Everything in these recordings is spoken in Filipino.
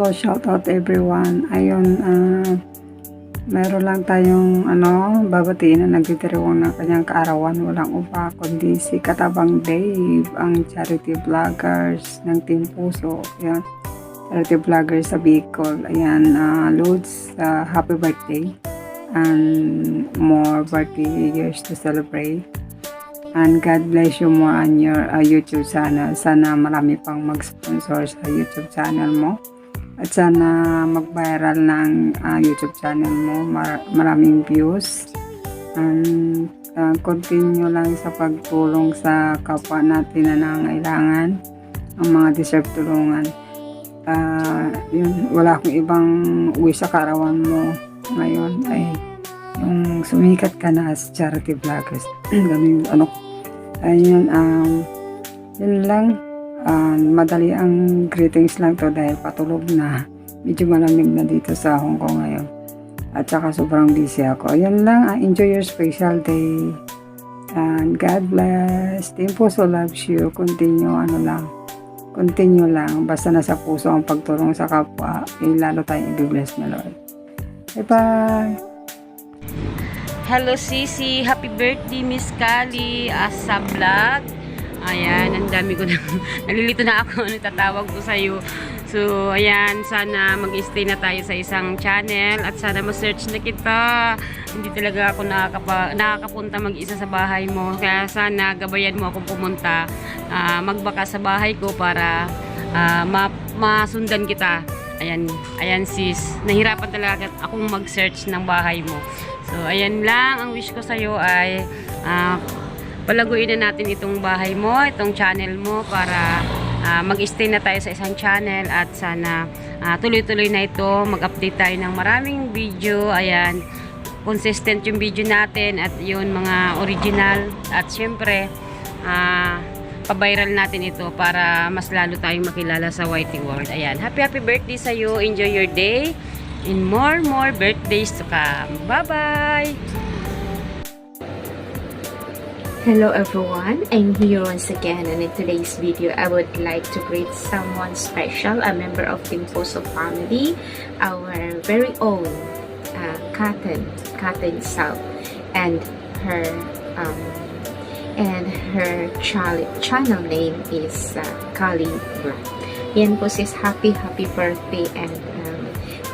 Hello, shout out everyone. Ayun, meron lang tayong babatiin na nagtitiriwang ng kanyang kaarawan. Walang iba kundi si Katabang Dave, ang charity vloggers ng Team Puso. Ayan, charity vloggers sa Bicol. Ayan, Lods, happy birthday and more birthday years to celebrate. And God bless you more on your YouTube channel. Sana marami pang mag-sponsor sa YouTube channel mo. At sana mag-viral ng YouTube channel mo. Maraming views. And continue lang sa pagtulong sa kapwa natin na nangangailangan. Ang mga deserve tulungan. Yun, wala akong ibang wish sa kaarawan mo ngayon ay yung sumikat ka na as charity vloggers. Ganun yung ayun, yun lang. Madali ang greetings lang to dahil patulog na. Medyo malamig na dito sa Hong Kong ngayon. At saka sobrang busy ako. Ayun lang. Enjoy your special day. And God bless. Team Puso loves you. Continue lang. Basta nasa puso ang pagtulong sa kapwa, lalo tayong i-bless na Lord. Bye-bye. Hello Sisi, happy birthday Miss Kali, Asa Vlog. Ayan, ang dami ko na, nalilito na ako, tatawag ko sa'yo. So, ayan, sana mag-stay na tayo sa isang channel at sana ma-search na kita. Hindi talaga ako nakakapunta mag-isa sa bahay mo. Kaya sana gabayan mo akong pumunta, magbaka sa bahay ko para masundan kita. Ayan sis, nahirapan talaga akong mag-search ng bahay mo. So, ayan lang, ang wish ko sa'yo ay palaguin na natin itong bahay mo, itong channel mo para mag-stay na tayo sa isang channel at sana tuloy-tuloy na ito, mag-update tayo ng maraming video. Ayan, consistent yung video natin at yun mga original at syempre pa-viral natin ito para mas lalo tayong makilala sa YT World. Ayan, happy birthday sa'yo, enjoy your day and more birthdays to come. Bye-bye! Hello everyone, I'm here once again, and in today's video I would like to greet someone special, a member of Team Puso family, our very own Katen South, and her channel name is Kali Vlog. Yan po sis, happy birthday, and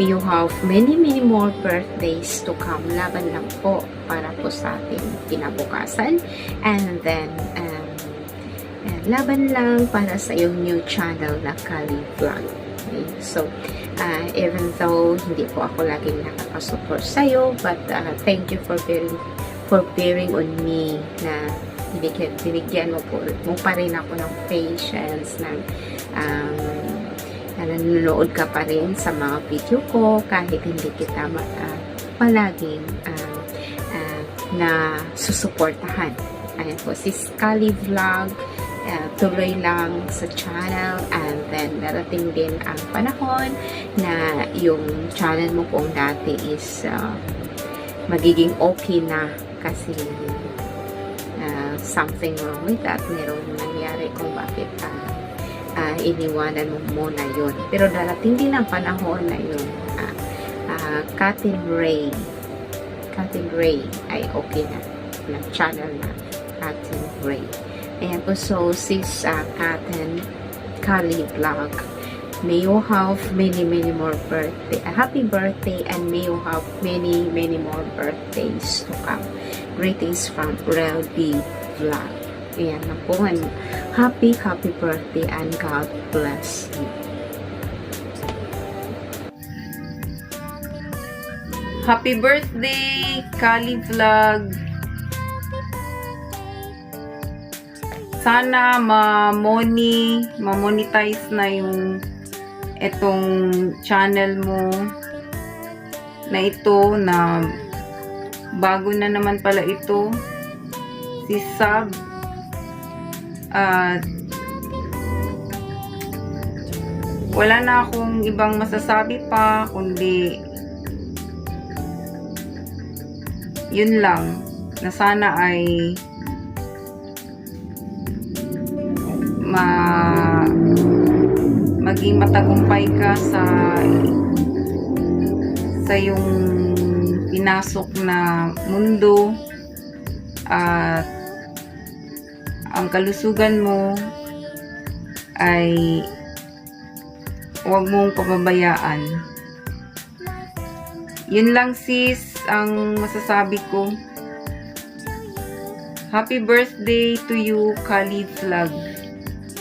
may you have many more birthdays to come. Laban lang po para po sa ating kinabukasan, and then laban lang para sa iyong new channel na Kali Vlog. Okay? So even though hindi po ako laging nakakasupport sa iyo, but thank you for bearing on me na binigyan mo pa rin ako ng patience, ng nanonood ka pa rin sa mga video ko kahit hindi kita palaging na susuportahan. Ayan po, si Kali Vlog, tuloy lang sa channel, and then darating din ang panahon na yung channel mo kung dati is magiging okay na kasi something wrong with that. Merong nangyari kung bakit iniwanan mo muna yun. Pero darating din ang panahon na yun. Katen Ray ay okay na. Ng channel na Katen Ray. Ayan po, so sis Katen Kali Vlog, may you have many more birthday. Happy birthday, and may you have many more birthdays to come. Greetings from Rel B Vlog. Ayan na po. Happy birthday and God bless you. Happy birthday, Kali Vlog! Sana ma-monetize na yung itong channel mo na ito, na bago na naman pala ito, si Sab. Wala na akong ibang masasabi pa kundi yun lang, na sana ay maging matagumpay ka sa yung pinasok na mundo, at ang kalusugan mo ay huwag mong pababayaan. Yun lang sis ang masasabi ko. Happy birthday to you, Kali Vlog.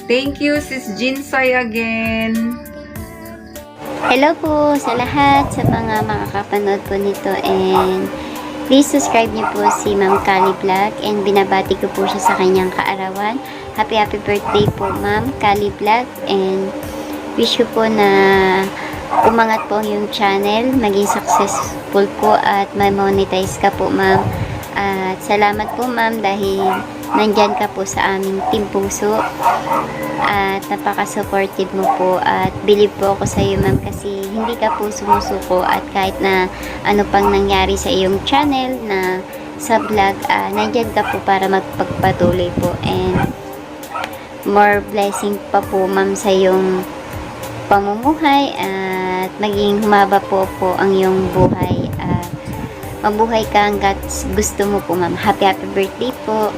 Thank you sis Jinsay again. Hello po sa lahat, sa mga makakapanood po nito, and please subscribe niyo po si Ma'am Kali Vlog, and binabati ko po siya sa kanyang kaarawan. Happy birthday po Ma'am Kali Vlog, and wish ko po na umangat po yung channel, maging successful po at ma-monetize ka po Ma'am. At salamat po Ma'am dahil nandyan ka po sa aming Team Puso at napaka-supportive mo po, at believe po ako sa iyo Ma'am kasi hindi ka po sumusuko, at kahit na ano pang nangyari sa iyong channel na sa vlog, nandyan ka po para magpagpatuloy po, and more blessing pa po Ma'am sa iyong pamumuhay, at maging humaba po ang iyong buhay, mabuhay ka hanggat gusto mo po Ma'am. Happy birthday po.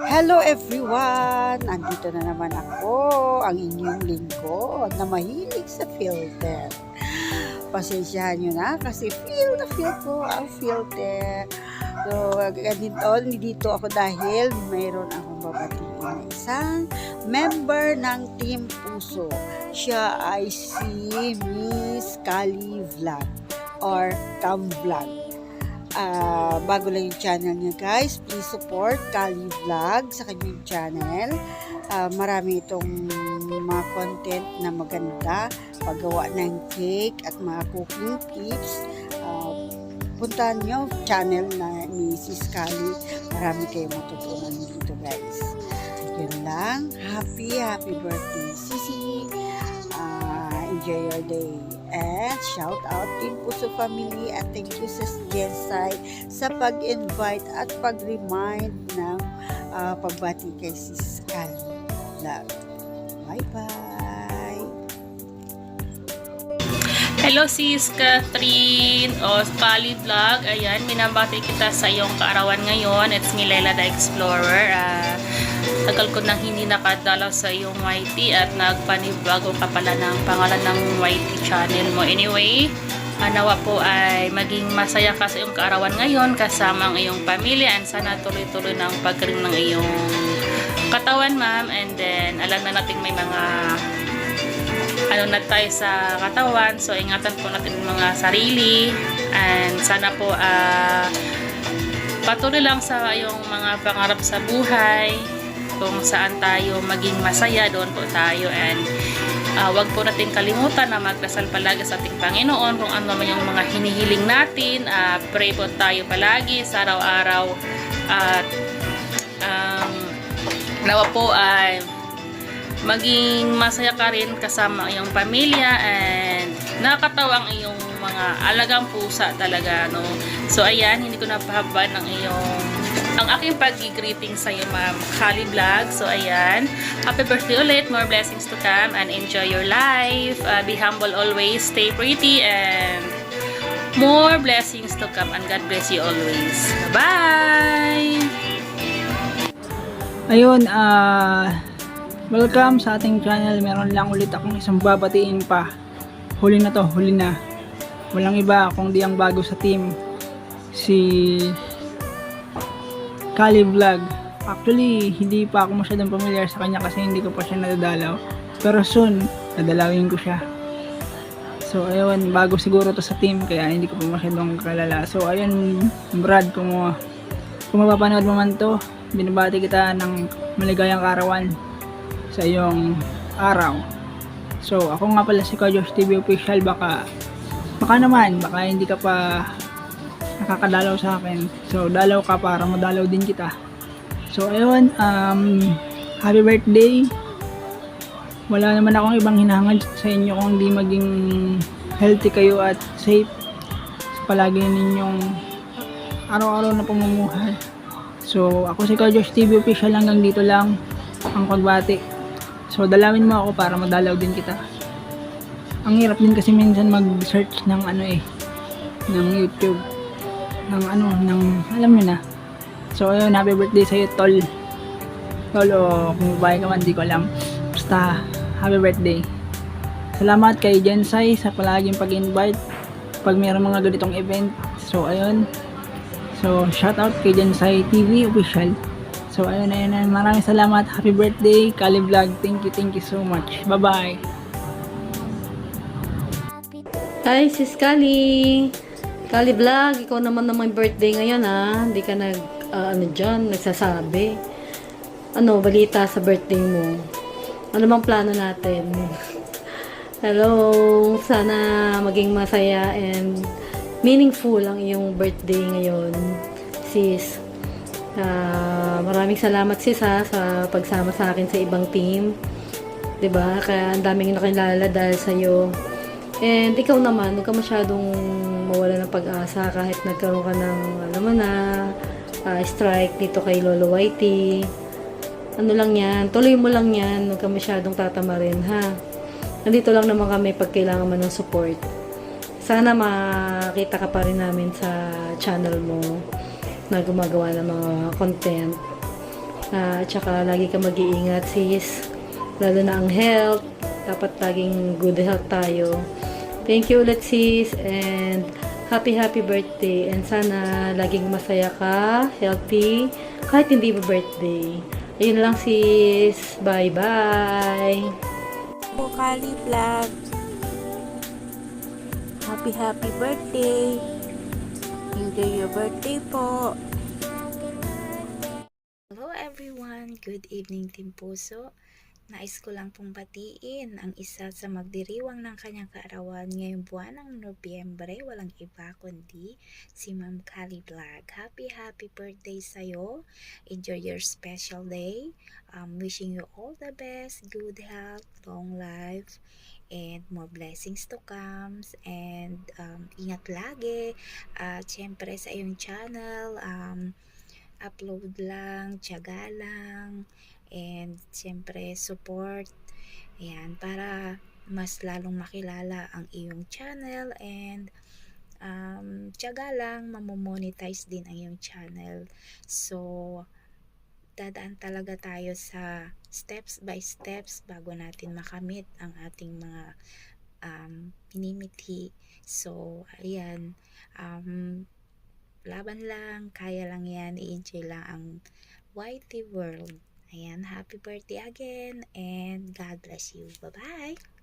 Hello everyone! Andito na naman ako, ang inyong lingkod na mahilig sa filter. Pasensyahan nyo na kasi feel ko ang filter. So, dito ako dahil mayroon akong babatiin na isang member ng Team Puso. Siya ay si Miss Kali Vlog or Cam Vlog. Bago lang yung channel niya guys, please support Kali Vlog sa kanyang channel. Marami itong mga content na maganda, paggawa ng cake at mga cooking tips. Puntahan nyo channel na ni Sis Kali, marami kayong matutunan dito guys. Yun lang, happy birthday Sisi. Enjoy your day. And shout out Team Puso family, at thank you sa Jensai sa pag-invite at pag-remind ng pagbati kay Sis Kali Vlog. Bye-bye! Hello sis Catherine o Kali Vlog. Ayan, minabati kita sa iyong kaarawan ngayon. It's me, Lela the Explorer. Tagal ko nang hindi nakadalaw sa iyong YT at nagpanibago ka pala ng pangalan ng YT channel mo. Anyway, nawa po ay maging masaya ka sa iyong kaarawan ngayon kasama ang iyong pamilya, and sana tuloy-tuloy ng paggaling ng iyong katawan ma'am. And then alam na natin may mga na tayo sa katawan, so ingatan po natin ang mga sarili, and sana po patuloy lang sa iyong mga pangarap sa buhay. Kung saan tayo maging masaya, doon po tayo, and wag po natin kalimutan na magdasal palagi sa ating Panginoon kung ano man yung mga hinihiling natin. Pray po tayo palagi sa araw-araw, at nawa po ay maging masaya ka rin kasama ang iyong pamilya, and nakakatawa ang iyong mga alagang pusa talaga, no? So ayan, hindi ko napahabaan ang aking pag-greeting sa iyo Ma'am Kali Vlog. So ayan, happy birthday ulit, more blessings to come, and enjoy your life. Be humble always, stay pretty, and more blessings to come, and God bless you always. Bye! Ayun, welcome sa ating channel. Meron lang ulit akong isang babatiin pa. Huli na to, huli na. Walang iba kung di ang bago sa team, si Kali Vlog. Actually, hindi pa ako masyadong familiar sa kanya kasi hindi ko pa siya nadadalaw. Pero soon, dadalawin ko siya. So, ayun, bago siguro to sa team, kaya hindi ko pa masyadong kalala. So, ayun, Brad, kung mapapanood mo man to, binabati kita ng maligayang kaarawan sa iyong araw. So, ako nga pala si Josh TV Official. Baka hindi ka pa nakakadalaw sa akin. So, dalaw ka para madalaw din kita. So, ayun, happy birthday. Wala naman akong ibang hinahangad sa inyo kung di maging healthy kayo at safe sa palagi ninyong araw-araw na pamumuhay. So, ako si Josh TV Official, hanggang dito lang ang pagbati. So dalawin mo ako para madalaw din kita. Ang hirap din kasi minsan mag-search ng ng YouTube. Ng alam mo na. So ayun, happy birthday sa'yo, tol. Tol, o kung babae ka man, di ko alam. Basta, happy birthday. Salamat kay Jensai sa palaging pag-invite pag mayroong mga ganitong event. So ayun. So shout out kay Jensai TV official. So ayun. Maraming salamat. Happy birthday, Kali Vlog. Thank you so much. Bye-bye. Hi, Sis Kali. Kali Vlog, ikaw naman birthday ngayon ha. Hindi ka nagsasabi. Balita sa birthday mo. Ano bang plano natin? Hello, sana maging masaya and meaningful ang iyong birthday ngayon, sis. Maraming salamat sis sa pagsama sa akin sa ibang team. 'Di ba? Kaya ang daming nakilala dahil sa iyo. And ikaw naman, huwag ka masyadong mawala ng pag-asa kahit nagkaroon ka ng, strike dito kay Lolo Whitey. Ano lang yan, tuloy mo lang yan, huwag ka masyadong tatamarin, ha? Nandito lang naman kami pag kailangan mo ng support. Sana makita ka pa rin namin sa channel mo na gumagawa ng mga content. At saka lagi ka mag-iingat, sis. Lalo na ang health. Dapat laging good health tayo. Thank you ulit, sis. And happy birthday. And sana laging masaya ka, healthy, kahit hindi mo birthday. Ayun lang, sis. Bye-bye. Kali Vlog. Happy birthday. Enjoy your birthday po. Hello everyone! Good evening, Team Puso. Nais ko lang pong batiin ang isa sa magdiriwang ng kanyang kaarawan ngayong buwan ng Nobyembre, walang iba kundi si Ma'am Kali Vlog. Happy birthday sa'yo. Enjoy your special day. Wishing you all the best, good health, long life, and more blessings to come. And ingat lagi. Siyempre sa iyong channel, upload lang, tiyaga lang, and siyempre support, ayan, para mas lalong makilala ang iyong channel, and tiyaga lang, mamomonetize din ang iyong channel. So dadaan talaga tayo sa steps by steps bago natin makamit ang ating mga minimithi. So ayan, laban lang, kaya lang yan, i-enjoy lang ang YT world. Ayan, happy birthday again and God bless you. Bye-bye!